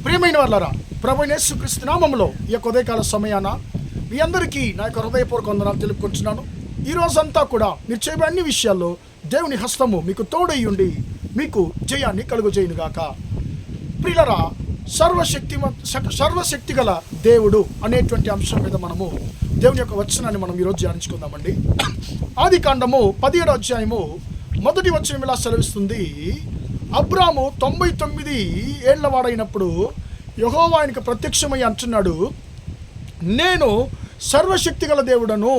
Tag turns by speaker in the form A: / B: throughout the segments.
A: ప్రియమైన వాళ్ళారా, ప్రభువైన యేసుక్రీస్తు నామములో ఈ యొక్క ఉదయకాల సమయాన మీ అందరికీ నా యొక్క హృదయపూర్వక వందనాలు తెలుపుకుంటున్నాను. ఈ రోజంతా కూడా మీరు చేయబడే అన్ని విషయాల్లో దేవుని హస్తము మీకు తోడై ఉండి మీకు జయాన్ని కలుగజేయునుగాక. ప్రియులరా, సర్వశక్తి గల దేవుడు అనేటువంటి అంశం మీద మనము దేవుని యొక్క వచనాన్ని మనం ఈరోజు ధ్యానించుకుందామండి. ఆది కాండము 17వ అధ్యాయము 1వ వచనం ఇలా సెలవిస్తుంది. అబ్రాము 99 ఏళ్ల వాడైనప్పుడు యెహోవా ఆయనకు ప్రత్యక్షమై అంటున్నాడు, నేను సర్వశక్తి గల దేవుడను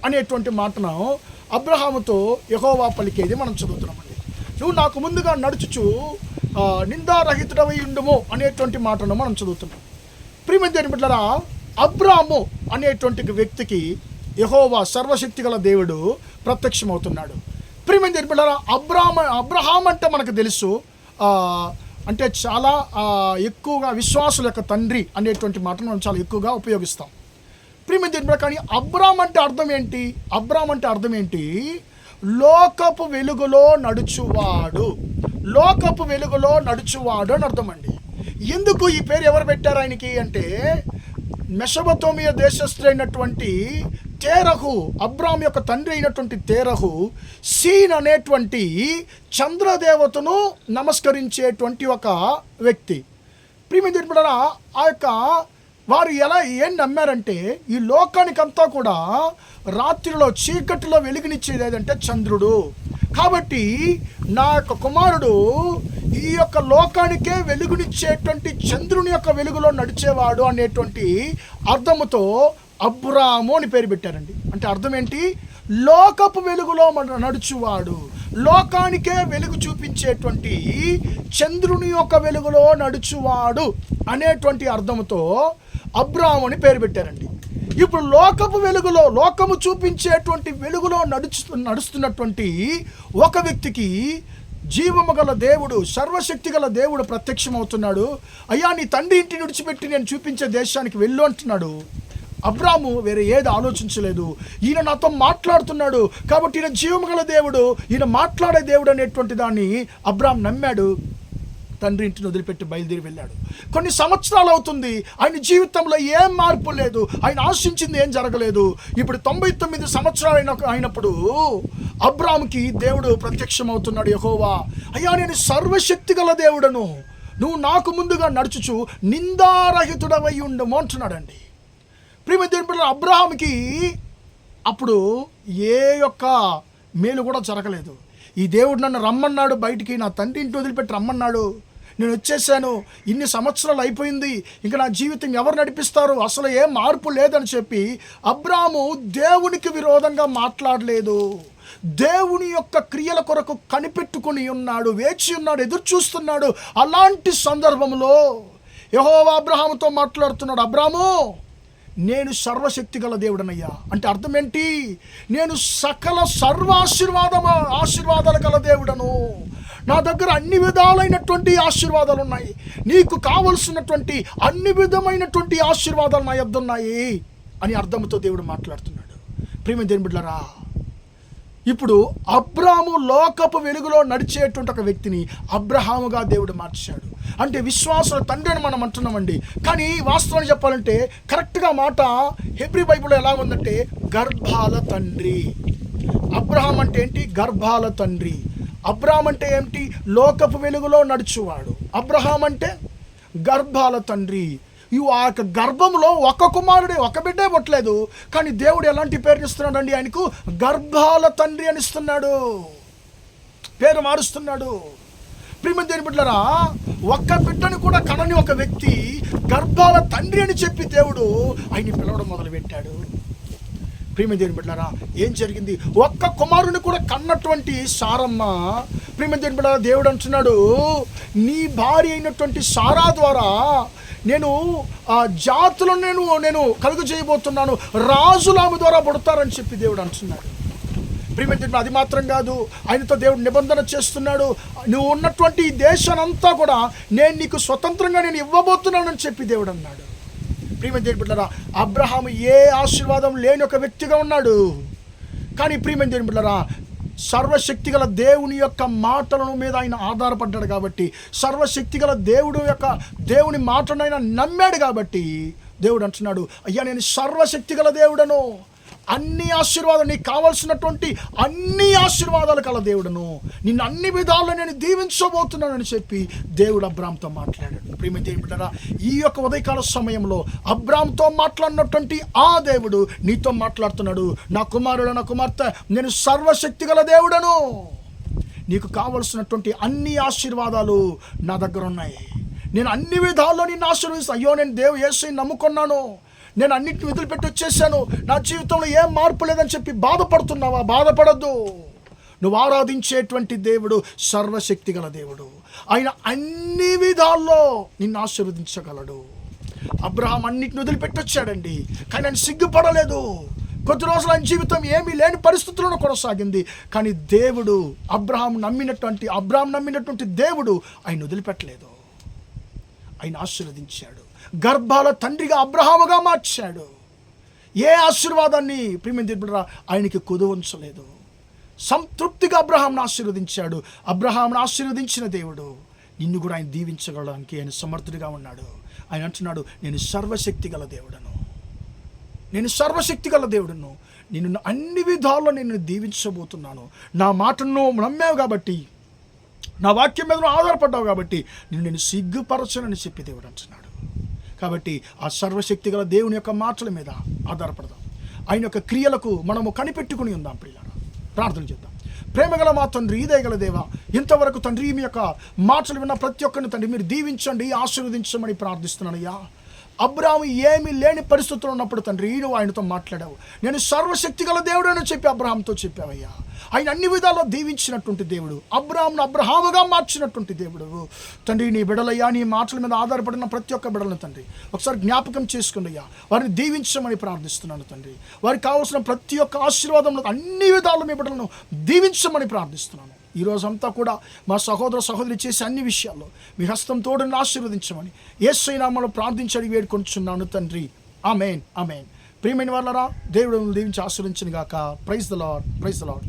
A: అనేటువంటి మాటను అబ్రహాముతో యెహోవా పలికేది మనం చదువుతున్నామండి. నువ్వు నాకు ముందుగా నడుచుచు నిందారహితుడవై ఉండుము అనేటువంటి మాటను మనం చదువుతున్నాం. ప్రియమైన దేవుని బిడ్డలారా, అబ్రాము అనేటువంటి వ్యక్తికి యెహోవా సర్వశక్తి గల దేవుడు ప్రత్యక్షమవుతున్నాడు. ప్రియమైన దేవుని బిడ్డలారా, అబ్రహాం అంటే మనకు తెలుసు, అంటే చాలా ఎక్కువగా విశ్వాసుల యొక్క తండ్రి అనేటువంటి మాటను మనం చాలా ఎక్కువగా ఉపయోగిస్తాం. ప్రియమైన దేవుని బిడ్డలారా, కానీ అబ్రాం అంటే అర్థం ఏంటి? అబ్రాం అంటే అర్థం ఏంటి? లోకపు వెలుగులో నడుచువాడు. లోకపు వెలుగులో నడుచువాడు అని అర్థం అండి. ఎందుకు ఈ పేరు ఎవరు పెట్టారు ఆయనకి అంటే, మెసొపొతేమియా దేశస్థుడైనటువంటి తేరహు, అబ్రాం యొక్క తండ్రి అయినటువంటి తేరహు సీన్ అనేటువంటి చంద్రదేవతను నమస్కరించేటువంటి ఒక వ్యక్తి. ప్రియమైన దేవుని బిడ్డలారా, ఆ యొక్క వారు ఏం నమ్మారంటే, ఈ లోకానికంతా కూడా రాత్రిలో చీకటిలో వెలుగునిచ్చేది ఏదంటే చంద్రుడు. కాబట్టి నా యొక్క కుమారుడు ఈ యొక్క లోకానికే వెలుగునిచ్చేటువంటి చంద్రుని యొక్క వెలుగులో నడిచేవాడు అనేటువంటి అర్థముతో అబ్రాము అని పేరు పెట్టారండి. అంటే అర్థం ఏంటి? లోకపు వెలుగులో నడుచువాడు, లోకానికే వెలుగు చూపించేటువంటి చంద్రుని యొక్క వెలుగులో నడుచువాడు అనేటువంటి అర్థముతో అబ్రాము అని పేరు పెట్టారండి. ఇప్పుడు లోకపు వెలుగులో, లోకము చూపించేటువంటి వెలుగులో నడుస్తున్నటువంటి ఒక వ్యక్తికి జీవము గల దేవుడు, సర్వశక్తి గల దేవుడు ప్రత్యక్షమవుతున్నాడు. అయ్యా, నీ తండ్రి ఇంటిని విడిచిపెట్టి నేను చూపించే దేశానికి వెళ్ళు అంటున్నాడు. అబ్రాము వేరే ఏది ఆలోచించలేదు. ఈయన నాతో మాట్లాడుతున్నాడు కాబట్టి ఈయన జీవము గల దేవుడు, ఈయన మాట్లాడే దేవుడు అనేటువంటి దాన్ని అబ్రాం నమ్మాడు. తండ్రి ఇంటిని వదిలిపెట్టి బయలుదేరి వెళ్ళాడు. కొన్ని సంవత్సరాలు అవుతుంది, ఆయన జీవితంలో ఏం మార్పు లేదు, ఆయన ఆశించింది ఏం జరగలేదు. ఇప్పుడు 99 సంవత్సరాలు అయినప్పుడు అబ్రాముకి దేవుడు ప్రత్యక్షమవుతున్నాడు. యెహోవా, అయ్యా, నేను సర్వశక్తి గల దేవుడను, నువ్వు నాకు ముందుగా నడుచుచు నిందారహితుడవై ఉండము అంటున్నాడండి. ప్రియమైన దేవుని బిడ్డలారా, అబ్రాహాముకి అప్పుడు ఏ యొక్క మేలు కూడా జరగలేదు. ఈ దేవుడు నన్ను రమ్మన్నాడు బయటికి, నా తండ్రి ఇంటి వదిలిపెట్టి రమ్మన్నాడు, నేను వచ్చేసాను, ఇన్ని సంవత్సరాలు అయిపోయింది, ఇంకా నా జీవితం ఎవరు నడిపిస్తారు, అసలు ఏం మార్పు లేదని చెప్పి అబ్రాము దేవునికి విరోధంగా మాట్లాడలేదు. దేవుని యొక్క క్రియల కొరకు కనిపెట్టుకుని ఉన్నాడు, వేచి ఉన్నాడు, ఎదురు చూస్తున్నాడు. అలాంటి సందర్భంలో యెహోవా అబ్రాహాముతో మాట్లాడుతున్నాడు. అబ్రాము, నేను సర్వశక్తి గల దేవుడనయ్యా. అంటే అర్థం ఏంటి? నేను సకల ఆశీర్వాదాలు గల దేవుడను. నా దగ్గర అన్ని విధాలైనటువంటి ఆశీర్వాదాలు ఉన్నాయి, నీకు కావలసినటువంటి అన్ని విధమైనటువంటి ఆశీర్వాదాలు నా యొద్ద ఉన్నాయి అని అర్థంతో దేవుడు మాట్లాడుతున్నాడు. ప్రియమైన దేవుని బిడ్డలారా, ఇప్పుడు అబ్రాము లోకపు వెలుగులో నడిచేటువంటి ఒక వ్యక్తిని అబ్రహాముగా దేవుడు మార్చాడు. అంటే విశ్వాసుల తండ్రి అని మనం అంటున్నామండి. కానీ వాస్తవాన్ని చెప్పాలంటే కరెక్ట్గా మాట హెబ్రీ బైబిల్లో ఎలా ఉందంటే గర్భాల తండ్రి. అబ్రహాం అంటే ఏంటి? గర్భాల తండ్రి. అబ్రహాం అంటే ఏంటి? లోకపు వెలుగులో నడుచువాడు. అబ్రహాం అంటే గర్భాల తండ్రి. ఆ యొక్క గర్భంలో ఒక కుమారుడే, ఒక బిడ్డే పుట్టలేదు, కానీ దేవుడు ఎలాంటి పేరు ఇస్తున్నాడు అండి? ఆయనకు గర్భాల తండ్రి అని ఇస్తున్నాడు, పేరు మారుస్తున్నాడు. ప్రియమైన దేవుని బిడ్డలారా, ఒక్క బిడ్డను కూడా కనని ఒక వ్యక్తి గర్భాల తండ్రి అని చెప్పి దేవుడు ఆయన్ని పిలవడం మొదలుపెట్టాడు. ప్రియమైన దేవుని బిడ్డలారా, ఏం జరిగింది? ఒక్క కుమారుని కూడా కన్నటువంటి సారమ్మ, ప్రియమైన దేవుని బిడ్డలారా, దేవుడు అంటున్నాడు, నీ భార్య అయినటువంటి సారా ద్వారా నేను జాతులను నేను కలుగు చేయబోతున్నాను, రాజులు ఆమె ద్వారా పుడతారని చెప్పి దేవుడు అంటున్నాడు. ప్రియమైన, అది మాత్రం కాదు, ఆయనతో దేవుడు నిబంధన చేస్తున్నాడు. నువ్వు ఉన్నటువంటి ఈ దేశానంతా కూడా నేను నీకు స్వతంత్రంగా నేను ఇవ్వబోతున్నానని చెప్పి దేవుడు అన్నాడు. ప్రియమైన దేవుని బిడ్డలారా, అబ్రహాము ఏ ఆశీర్వాదం లేని ఒక వ్యక్తిగా ఉన్నాడు. కానీ ప్రియమైన దేవుని బిడ్డలారా, సర్వశక్తిగల దేవుని యొక్క మాటలను మీద ఆయన ఆధారపడ్డాడు కాబట్టి, సర్వశక్తిగల దేవుని మాటను ఆయన నమ్మాడు కాబట్టి దేవుడు అంటున్నాడు, అయ్యా నేను సర్వశక్తిగల దేవుడను, అన్ని ఆశీర్వాదాలు, నీకు కావాల్సినటువంటి అన్ని ఆశీర్వాదాలు కల దేవుడను, నిన్ను అన్ని విధాల్లో నేను దీవించబోతున్నానని చెప్పి దేవుడు అబ్రామ్తో మాట్లాడాడు. ప్రియమైన దేవుని బిడ్డలారా, ఈ యొక్క ఉదయకాల సమయంలో అబ్రామ్తో మాట్లాడినటువంటి ఆ దేవుడు నీతో మాట్లాడుతున్నాడు. నా కుమారుడు, నా కుమార్తె, నేను సర్వశక్తిగల దేవుడను, నీకు కావలసినటువంటి అన్ని ఆశీర్వాదాలు నా దగ్గర ఉన్నాయి, నేను అన్ని విధాల్లో నిన్ను ఆశీర్వదిస్తాను. అయ్యో నేను యేసుని నమ్ముకున్నాను, నేను అన్నింటిని వదిలిపెట్టి వచ్చేసాను, నా జీవితంలో ఏం మార్పు లేదని చెప్పి బాధపడుతున్నావా? బాధపడద్దు. నువ్వు ఆరాధించేటువంటి దేవుడు సర్వశక్తి గల దేవుడు. ఆయన అన్ని విధాల్లో నిన్ను ఆశీర్వదించగలడు. అబ్రహాం అన్నిటిని వదిలిపెట్టి వచ్చాడండి, కానీ ఆయన సిగ్గుపడలేదు. కొద్ది రోజులు ఆయన జీవితం ఏమీ లేని పరిస్థితులను కొనసాగింది, కానీ దేవుడు అబ్రహాం నమ్మినటువంటి దేవుడు ఆయన వదిలిపెట్టలేదు. ఆయన ఆశీర్వదించాడు, గర్భాల తండ్రిగా అబ్రహాముగా మార్చాడు. ఏ ఆశీర్వాదాన్ని ఆయనకి కుదువంచలేదు. సంతృప్తిగా అబ్రహాంను ఆశీర్వదించాడు. అబ్రహాంను ఆశీర్వదించిన దేవుడు నిన్ను కూడా ఆయన దీవించగలడానికి ఆయన సమర్థుడిగా ఉన్నాడు. ఆయన అంటున్నాడు, నేను సర్వశక్తి గల దేవుడను, నేను సర్వశక్తి గల దేవుడను, నిన్ను అన్ని విధాల్లో నేను దీవించబోతున్నాను. నా మాటను నమ్మావు కాబట్టి, నా వాక్యం మీద ఆధారపడ్డావు కాబట్టి నేను సిగ్గుపరచనని చెప్పి దేవుడు అంటున్నాడు. కాబట్టి ఆ సర్వశక్తి గల దేవుని యొక్క మాటల మీద ఆధారపడదాం. ఆయన యొక్క క్రియలకు మనము కనిపెట్టుకుని ఉందాం. ప్రియులారా, ప్రార్థన చేద్దాం. ప్రేమగల మా తండ్రి, దయగల దేవా, ఇంతవరకు తండ్రి మీ యొక్క మాటలు విన్న ప్రతి ఒక్కరిని తండ్రి మీరు దీవించండి, ఆశీర్వదించమని ప్రార్థిస్తున్నానయ్యా. అబ్రాహాము ఏమీ లేని పరిస్థితుల్లో ఉన్నప్పుడు తండ్రి నువ్వు ఆయనతో మాట్లాడావు. నేను సర్వశక్తి గల దేవుడు అని చెప్పి అబ్రహాంతో చెప్పావయ్యా. ఆయన అన్ని విధాల్లో దీవించినటువంటి దేవుడు, అబ్రహామును అబ్రహాముగా మార్చినటువంటి దేవుడు తండ్రి. నీ బిడలయ్యా, నీ మాటల మీద ఆధారపడిన ప్రతి ఒక్క బిడలను తండ్రి ఒకసారి జ్ఞాపకం చేసుకోండి అయ్యా. వారిని దీవించమని ప్రార్థిస్తున్నాను తండ్రి. వారికి కావాల్సిన ప్రతి ఒక్క ఆశీర్వాదంలో అన్ని విధాలు మీ బిడ్డలను దీవించమని ప్రార్థిస్తున్నాను. ఈరోజంతా కూడా మా సహోదరి చేసే అన్ని విషయాల్లో మీ హస్తం తోడుని ఆశీర్వదించమని యేసు నామములో ప్రార్థించి వేడుకొంటున్నాను తండ్రి. ఆమేన్, ఆమేన్. ప్రియమైన వాళ్ళరా, దేవుడు దీవించి ఆశీర్వదించును గాక. Praise the lord, praise the lord.